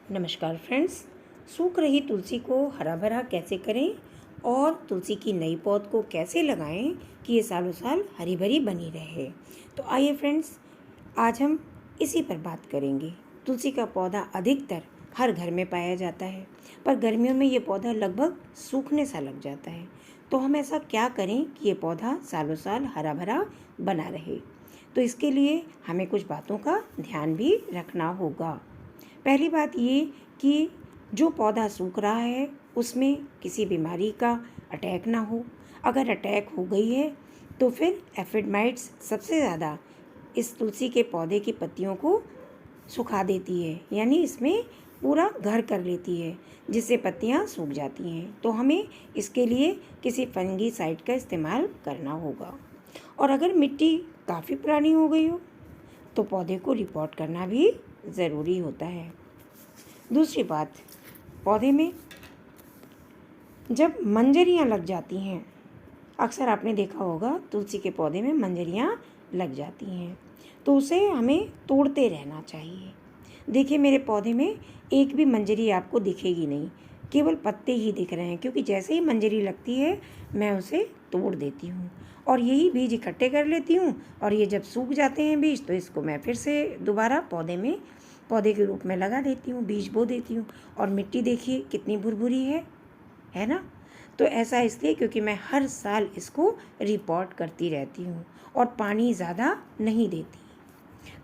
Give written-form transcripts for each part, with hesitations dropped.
नमस्कार फ्रेंड्स। सूख रही तुलसी को हरा भरा कैसे करें और तुलसी की नई पौध को कैसे लगाएं कि ये सालों साल हरी भरी बनी रहे। तो आइए फ्रेंड्स, आज हम इसी पर बात करेंगे। तुलसी का पौधा अधिकतर हर घर में पाया जाता है, पर गर्मियों में ये पौधा लगभग सूखने सा लग जाता है। तो हम ऐसा क्या करें कि ये पौधा सालों साल हरा भरा बना रहे। तो इसके लिए हमें कुछ बातों का ध्यान भी रखना होगा। पहली बात ये कि जो पौधा सूख रहा है उसमें किसी बीमारी का अटैक ना हो। अगर अटैक हो गई है तो फिर एफिड माइट्स सबसे ज़्यादा इस तुलसी के पौधे की पत्तियों को सुखा देती है, यानी इसमें पूरा घर कर लेती है, जिससे पत्तियां सूख जाती हैं। तो हमें इसके लिए किसी फंगीसाइड का इस्तेमाल करना होगा। और अगर मिट्टी काफ़ी पुरानी हो गई हो तो पौधे को रिपोर्ट करना भी ज़रूरी होता है। दूसरी बात, पौधे में जब मंजरियाँ लग जाती हैं, अक्सर आपने देखा होगा तुलसी के पौधे में मंजरियाँ लग जाती हैं, तो उसे हमें तोड़ते रहना चाहिए। देखिए, मेरे पौधे में एक भी मंजरी आपको दिखेगी नहीं, केवल पत्ते ही दिख रहे हैं, क्योंकि जैसे ही मंजरी लगती है मैं उसे तोड़ देती हूँ और यही बीज इकट्ठे कर लेती हूँ। और ये जब सूख जाते हैं बीज, तो इसको मैं फिर से दोबारा पौधे के रूप में लगा देती हूँ, बीज बो देती हूँ। और मिट्टी देखिए कितनी भुरभुरी है ना। तो ऐसा इसलिए क्योंकि मैं हर साल इसको रिपोर्ट करती रहती हूँ और पानी ज़्यादा नहीं देती।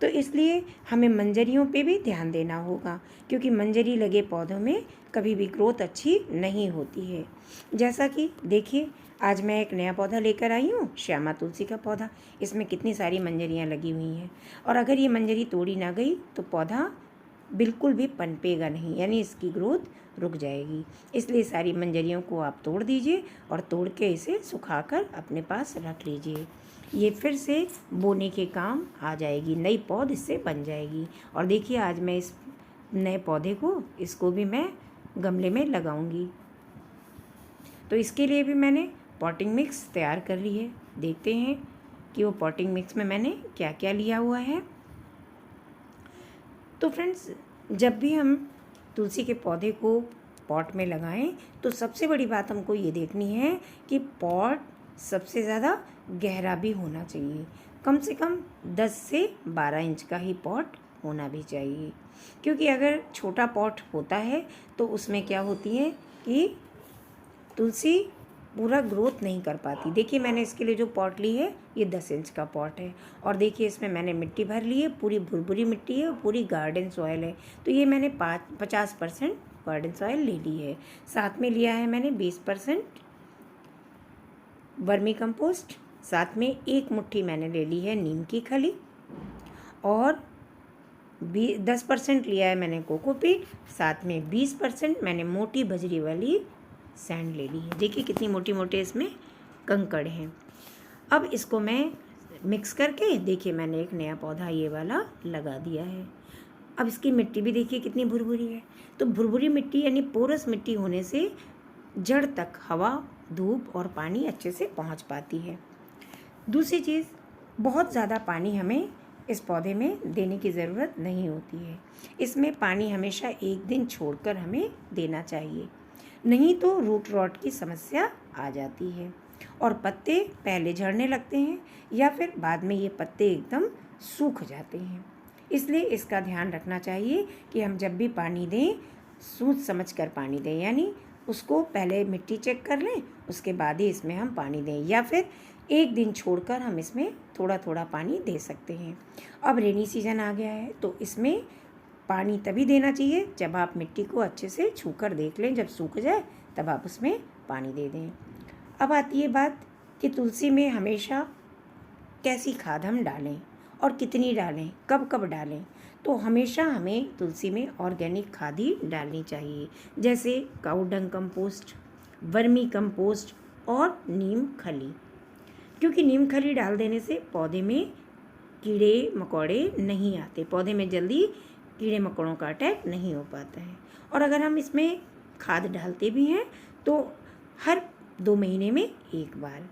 तो इसलिए हमें मंजरियों पे भी ध्यान देना होगा, क्योंकि मंजरी लगे पौधों में कभी भी ग्रोथ अच्छी नहीं होती है। जैसा कि देखिए, आज मैं एक नया पौधा लेकर आई हूँ, श्यामा तुलसी का पौधा। इसमें कितनी सारी मंजरियाँ लगी हुई हैं, और अगर ये मंजरी तोड़ी ना गई तो पौधा बिल्कुल भी पनपेगा नहीं, यानी इसकी ग्रोथ रुक जाएगी। इसलिए सारी मंजरियों को आप तोड़ दीजिए और तोड़ के इसे सुखाकर अपने पास रख लीजिए। ये फिर से बोने के काम आ जाएगी, नई पौध इससे बन जाएगी। और देखिए, आज मैं इस नए पौधे को इसको भी मैं गमले में लगाऊंगी। तो इसके लिए भी मैंने पॉटिंग मिक्स तैयार कर ली है। देखते हैं कि वो पॉटिंग मिक्स में मैंने क्या क्या लिया हुआ है। तो फ्रेंड्स, जब भी हम तुलसी के पौधे को पॉट में लगाएं तो सबसे बड़ी बात हमको ये देखनी है कि पॉट सबसे ज़्यादा गहरा भी होना चाहिए। कम से कम 10 से 12 इंच का ही पॉट होना भी चाहिए, क्योंकि अगर छोटा पॉट होता है तो उसमें क्या होती है कि तुलसी पूरा ग्रोथ नहीं कर पाती। देखिए, मैंने इसके लिए जो पॉट ली है ये 10 इंच का पॉट है, और देखिए इसमें मैंने मिट्टी भर ली है, पूरी भुरभुरी मिट्टी है और पूरी गार्डन सॉइल है। तो ये मैंने 50% गार्डन सॉइल ले ली है। साथ में लिया है मैंने 20% वर्मी कंपोस्ट, साथ में 1 मुट्ठी मैंने ले ली है नीम की खली, और 10% लिया है मैंने कोकोपीट, साथ में 20% मैंने मोटी बजरी वाली सैंड ले ली है। देखिए कितनी मोटी मोटे इसमें कंकड़ हैं। अब इसको मैं मिक्स करके, देखिए मैंने एक नया पौधा ये वाला लगा दिया है। अब इसकी मिट्टी भी देखिए कितनी भुरभुरी है। तो भुरभुरी मिट्टी यानी पोरस मिट्टी होने से जड़ तक हवा, धूप और पानी अच्छे से पहुंच पाती है। दूसरी चीज़, बहुत ज़्यादा पानी हमें इस पौधे में देने की ज़रूरत नहीं होती है। इसमें पानी हमेशा 1 दिन छोड़कर हमें देना चाहिए, नहीं तो रूट रॉट की समस्या आ जाती है और पत्ते पहले झड़ने लगते हैं या फिर बाद में ये पत्ते एकदम सूख जाते हैं। इसलिए इसका ध्यान रखना चाहिए कि हम जब भी पानी दें सोच समझ कर पानी दें, यानी उसको पहले मिट्टी चेक कर लें, उसके बाद ही इसमें हम पानी दें, या फिर 1 दिन छोड़कर हम इसमें थोड़ा थोड़ा पानी दे सकते हैं। अब रेनी सीजन आ गया है तो इसमें पानी तभी देना चाहिए जब आप मिट्टी को अच्छे से छूकर देख लें, जब सूख जाए तब आप उसमें पानी दे दें। अब आती है बात कि तुलसी में हमेशा कैसी खाद हम डालें और कितनी डालें, कब कब डालें। तो हमेशा हमें तुलसी में ऑर्गेनिक खाद ही डालनी चाहिए, जैसे काऊ डंग कंपोस्ट, वर्मी कंपोस्ट और नीम खली। क्योंकि नीम खली डाल देने से पौधे में कीड़े मकोड़े नहीं आते, पौधे में जल्दी कीड़े मकोड़ों का अटैक नहीं हो पाता है। और अगर हम इसमें खाद डालते भी हैं तो हर 2 महीने में 1 बार,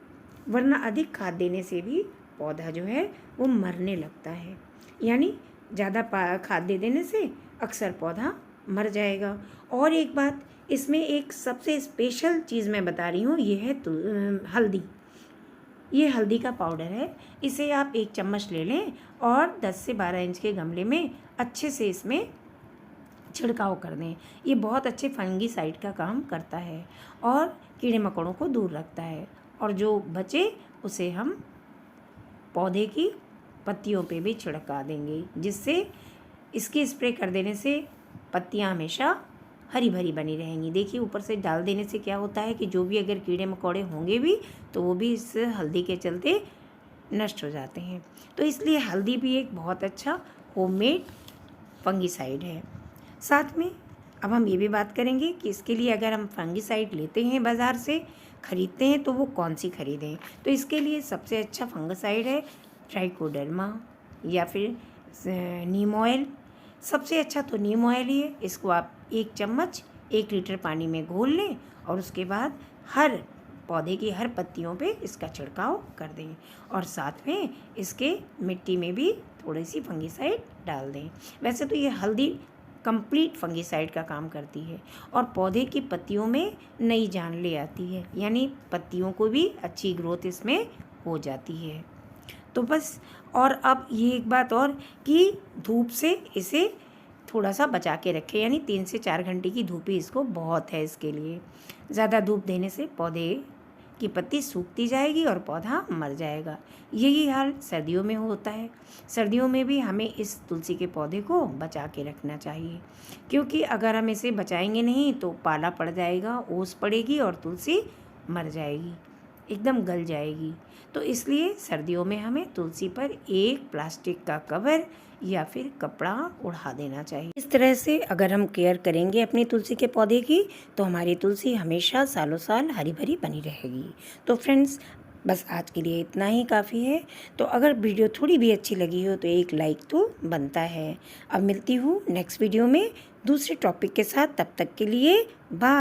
वरना अधिक खाद देने से भी पौधा जो है वो मरने लगता है। यानी ज़्यादा खाद दे देने से अक्सर पौधा मर जाएगा। और एक बात, इसमें एक सबसे स्पेशल चीज़ मैं बता रही हूँ, ये है हल्दी। ये हल्दी का पाउडर है। इसे आप 1 चम्मच ले लें और 10 से 12 इंच के गमले में अच्छे से इसमें छिड़काव कर दें। ये बहुत अच्छे फंगीसाइड का काम करता है और कीड़े मकोड़ों को दूर रखता है। और जो बचे उसे हम पौधे की पत्तियों पे भी छिड़का देंगे, जिससे इसकी स्प्रे कर देने से पत्तियां हमेशा हरी भरी बनी रहेंगी। देखिए, ऊपर से डाल देने से क्या होता है कि जो भी अगर कीड़े मकोड़े होंगे भी तो वो भी इस हल्दी के चलते नष्ट हो जाते हैं। तो इसलिए हल्दी भी एक बहुत अच्छा होममेड फंगीसाइड है। साथ में अब हम ये भी बात करेंगे कि इसके लिए अगर हम फंगीसाइड लेते हैं बाज़ार से ख़रीदते हैं तो वो कौन सी ख़रीदें। तो इसके लिए सबसे अच्छा फंगीसाइड है ट्राइकोडर्मा या फिर नीम ऑयल। सबसे अच्छा तो नीम ऑयल ही है। इसको आप 1 चम्मच 1 लीटर पानी में घोल लें और उसके बाद हर पौधे की हर पत्तियों पे इसका छिड़काव कर दें और साथ में इसके मिट्टी में भी थोड़ी सी फंगीसाइड डाल दें। वैसे तो ये हल्दी कंप्लीट फंगीसाइड का काम करती है और पौधे की पत्तियों में नई जान ले आती है, यानी पत्तियों को भी अच्छी ग्रोथ इसमें हो जाती है। तो बस, और अब ये एक बात और कि धूप से इसे थोड़ा सा बचा के रखें, यानी 3 से 4 घंटे की धूप ही इसको बहुत है इसके लिए। ज़्यादा धूप देने से पौधे की पत्ती सूखती जाएगी और पौधा मर जाएगा। यही हाल सर्दियों में होता है। सर्दियों में भी हमें इस तुलसी के पौधे को बचा के रखना चाहिए, क्योंकि अगर हम इसे बचाएंगे नहीं तो पाला पड़ जाएगा, ओस पड़ेगी और तुलसी मर जाएगी, एकदम गल जाएगी। तो इसलिए सर्दियों में हमें तुलसी पर एक प्लास्टिक का कवर या फिर कपड़ा उड़ा देना चाहिए। इस तरह से अगर हम केयर करेंगे अपनी तुलसी के पौधे की तो हमारी तुलसी हमेशा सालों साल हरी भरी बनी रहेगी। तो फ्रेंड्स, बस आज के लिए इतना ही काफ़ी है। तो अगर वीडियो थोड़ी भी अच्छी लगी हो तो एक लाइक तो बनता है। अब मिलती हूँ नेक्स्ट वीडियो में दूसरे टॉपिक के साथ। तब तक के लिए बाय।